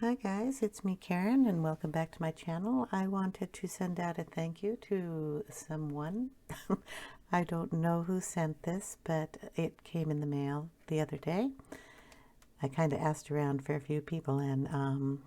Hi guys, it's me Karen and welcome back to my channel. I wanted to send out a thank you to someone. I don't know who sent this, but it came in the mail the other day. I kind of asked around for a few people and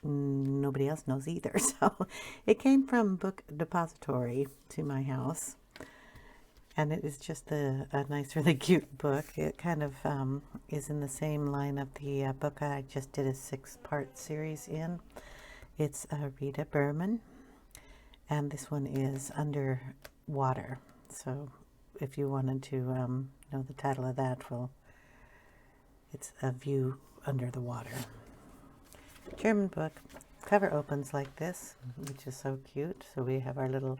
nobody else knows either. So it came from Book Depository to my house. And it is just a nice, really cute book. It kind of is in the same line of the book I just did a 6-part series in. It's Rita Berman, and this one is Underwater. So if you wanted to know the title of that, well, it's A View Under the Water. German book. Cover opens like this, which is so cute. So we have our little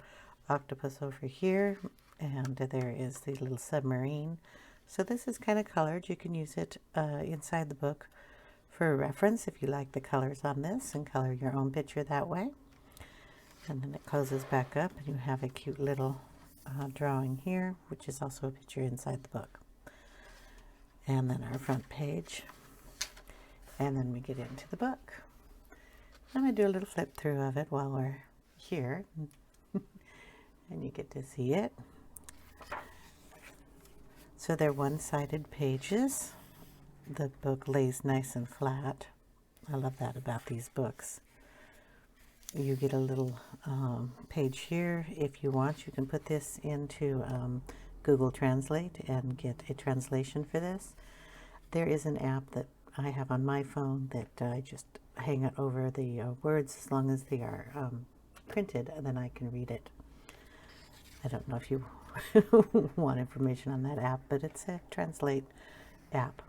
octopus over here, and there is the little submarine. So this is kind of colored. You can use it inside the book for a reference if you like the colors on this and color your own picture that way. And then it closes back up and you have a cute little drawing here, which is also a picture inside the book. And then our front page. And then we get into the book. I'm going to do a little flip through of it while we're here. And you get to see it. So they're one-sided pages. The book lays nice and flat. I love that about these books. You get a little page here. If you want, you can put this into Google Translate and get a translation for this. There is an app that I have on my phone that I just hang it over the words as long as they are printed, and then I can read it. I don't know if you want information on that app, but it's a translate app.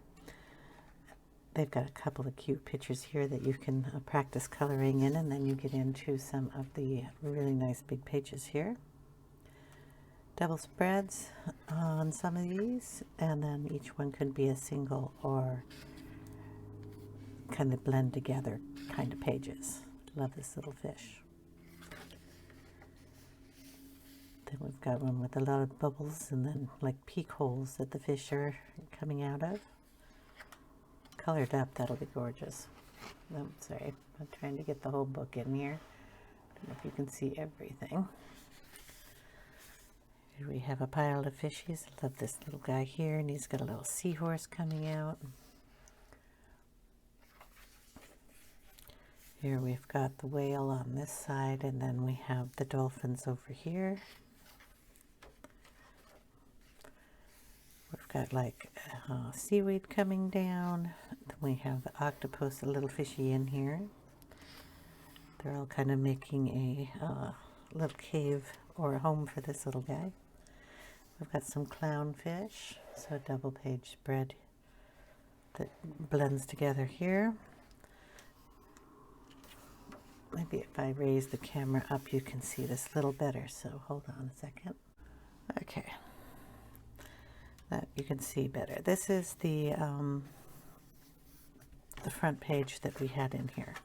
They've got a couple of cute pictures here that you can practice coloring in, and then you get into some of the really nice big pages here. Double spreads on some of these, and then each one could be a single or kind of blend together kind of pages. Love this little fish. Then we've got one with a lot of bubbles and then like peek holes that the fish are coming out of. Colored up, that'll be gorgeous. Oh, sorry, I'm trying to get the whole book in here. I don't know if you can see everything. Here we have a pile of fishies. I love this little guy here, and he's got a little seahorse coming out. Here we've got the whale on this side, and then we have the dolphins over here. We've got like seaweed coming down. Then we have the octopus, a little fishy in here. They're all kind of making a little cave or a home for this little guy. We've got some clownfish, so a double page spread that blends together here. Maybe if I raise the camera up, you can see this a little better. So hold on a second. Okay. That you can see better. This is the front page that we had in here.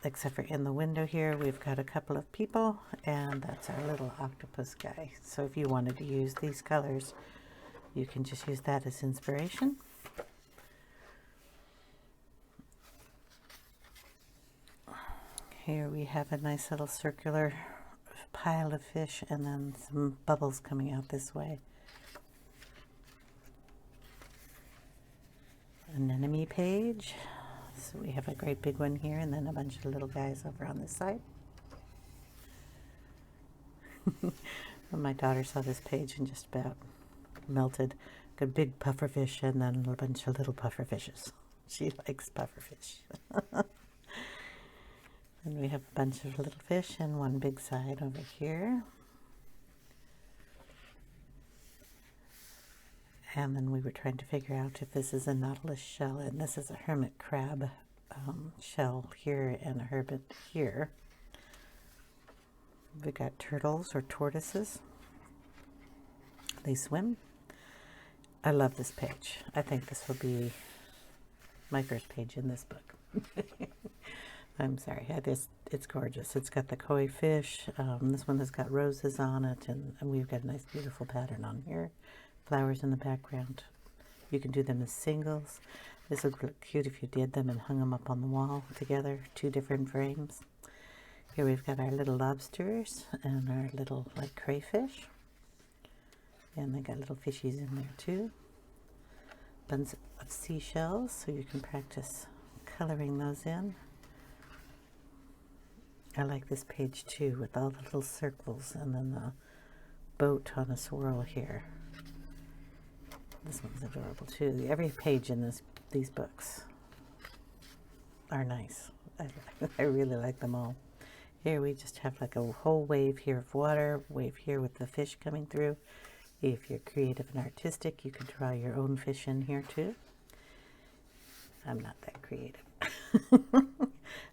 Except for in the window here, we've got a couple of people, and that's our little octopus guy. So if you wanted to use these colors, you can just use that as inspiration. Here we have a nice little circular pile of fish and then some bubbles coming out this way. Anemone page. So we have a great big one here and then a bunch of little guys over on this side. When my daughter saw this page and just about melted. Got a big puffer fish and then a bunch of little puffer fishes. She likes puffer fish. And we have a bunch of little fish and one big side over here. And then we were trying to figure out if this is a nautilus shell, and this is a hermit crab shell here and a hermit here. We got turtles or tortoises. They swim. I love this page. I think this will be my first page in this book. I'm sorry, it's gorgeous. It's got the koi fish. This one has got roses on it, and we've got a nice beautiful pattern on here. Flowers in the background. You can do them as singles. This would look cute if you did them and hung them up on the wall together, 2 different frames. Here we've got our little lobsters and our little like crayfish. And they got little fishies in there too. Bunch of seashells, so you can practice coloring those in. I like this page too, with all the little circles and then the boat on a swirl here. This one's adorable too. Every page in these books are nice. I really like them all. Here we just have like a whole wave here of water, wave here with the fish coming through. If you're creative and artistic, you can draw your own fish in here too. I'm not that creative.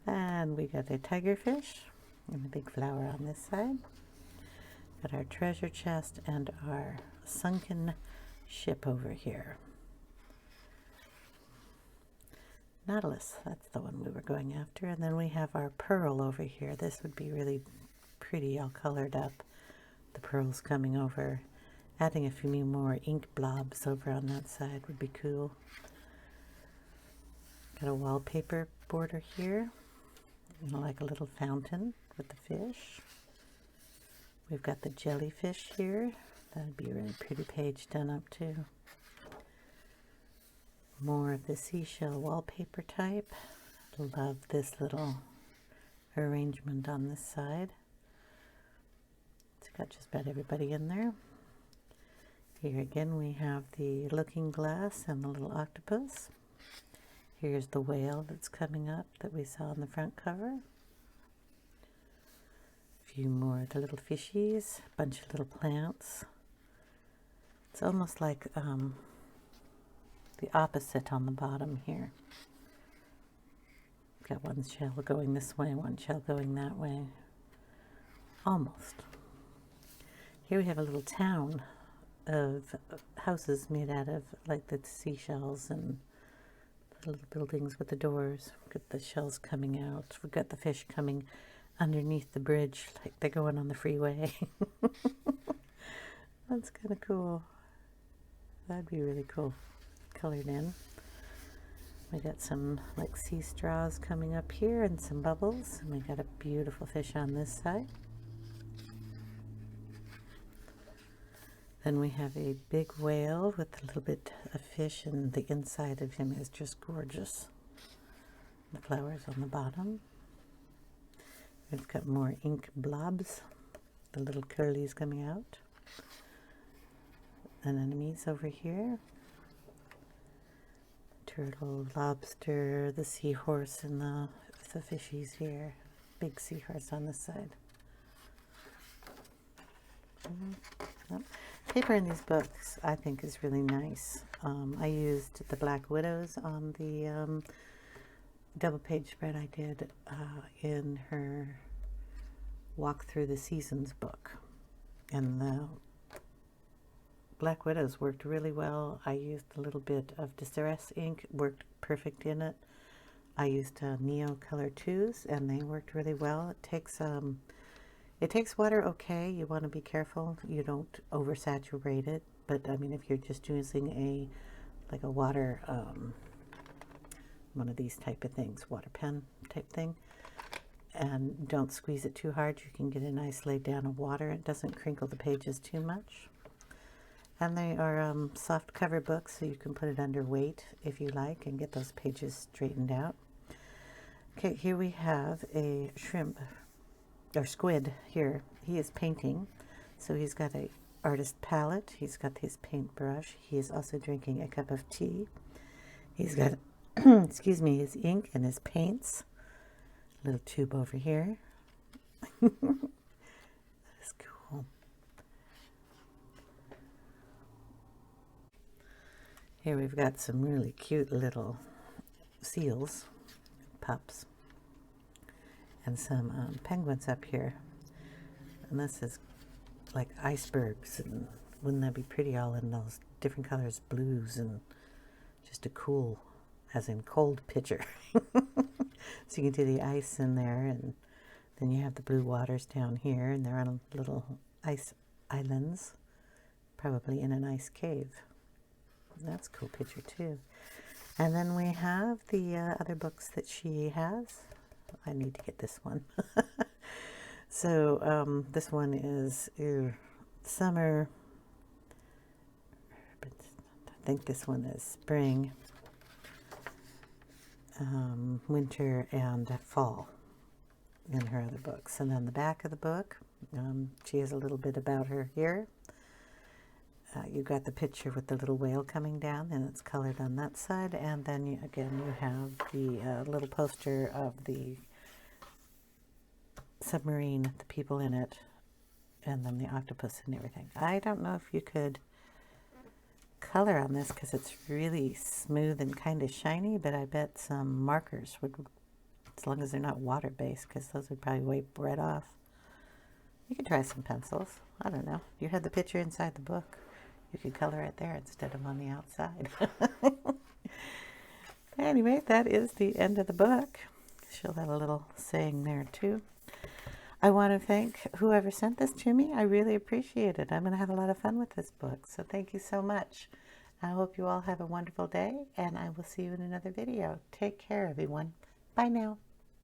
And we got a tigerfish and a big flower on this side. Got our treasure chest and our sunken ship over here. Nautilus, that's the one we were going after. And then we have our pearl over here. This would be really pretty, all colored up. The pearls coming over. Adding a few more ink blobs over on that side would be cool. Got a wallpaper border here. Like a little fountain with the fish. We've got the jellyfish here. That'd be a really pretty page done up too. More of the seashell wallpaper type. Love this little arrangement on this side. It's got just about everybody in there. Here again we have the looking glass and the little octopus. Here's the whale that's coming up that we saw on the front cover. A few more of the little fishies, a bunch of little plants. It's almost like the opposite on the bottom here. Got one shell going this way, one shell going that way. Almost. Here we have a little town of houses made out of like the seashells and the little buildings with the doors. We've got the shells coming out. We've got the fish coming underneath the bridge like they're going on the freeway. That's kind of cool. That'd be really cool. Colored in. We got some like sea straws coming up here and some bubbles. And we got a beautiful fish on this side. Then we have a big whale with a little bit of fish, and the inside of him is just gorgeous. The flowers on the bottom. We've got more ink blobs, the little curlies coming out. Anemones over here. Turtle, lobster, the seahorse, and the fishies here. Big seahorse on this side. Yep. Paper in these books, I think, is really nice. I used the Black Widows on the double page spread I did in her Walk Through the Seasons book. And the Black Widows worked really well. I used a little bit of Distress ink, worked perfect in it. I used Neo Color 2s, and they worked really well. It takes water okay. You want to be careful you don't oversaturate it. But I mean, if you're just using like a water, one of these type of things, water pen type thing, and don't squeeze it too hard, you can get a nice lay down of water. It doesn't crinkle the pages too much. And they are soft cover books, so you can put it under weight if you like and get those pages straightened out. Okay, here we have a shrimp. Or squid here. He is painting, so he's got a artist palette. He's got his paintbrush. He is also drinking a cup of tea. He's got, excuse me, his ink and his paints. A little tube over here. That is cool. Here we've got some really cute little seals, pups. And some penguins up here. And this is like icebergs, and wouldn't that be pretty all in those different colors, blues, and just a cool, as in cold picture. So you can do the ice in there, and then you have the blue waters down here, and they're on little ice islands, probably in an ice cave. That's a cool picture too. And then we have the other books that she has. I need to get this one. So this one is summer. I think this one is spring, winter, and fall in her other books. And then the back of the book, she has a little bit about her here. You got the picture with the little whale coming down, and it's colored on that side. And then you have the little poster of the submarine, the people in it, and then the octopus and everything. I don't know if you could color on this because it's really smooth and kind of shiny, but I bet some markers would, as long as they're not water-based, because those would probably wipe right off. You could try some pencils. I don't know. You had the picture inside the book. You could color it there instead of on the outside. Anyway, that is the end of the book. She'll have a little saying there too. I want to thank whoever sent this to me. I really appreciate it. I'm going to have a lot of fun with this book. So thank you so much. I hope you all have a wonderful day, and I will see you in another video. Take care, everyone. Bye now.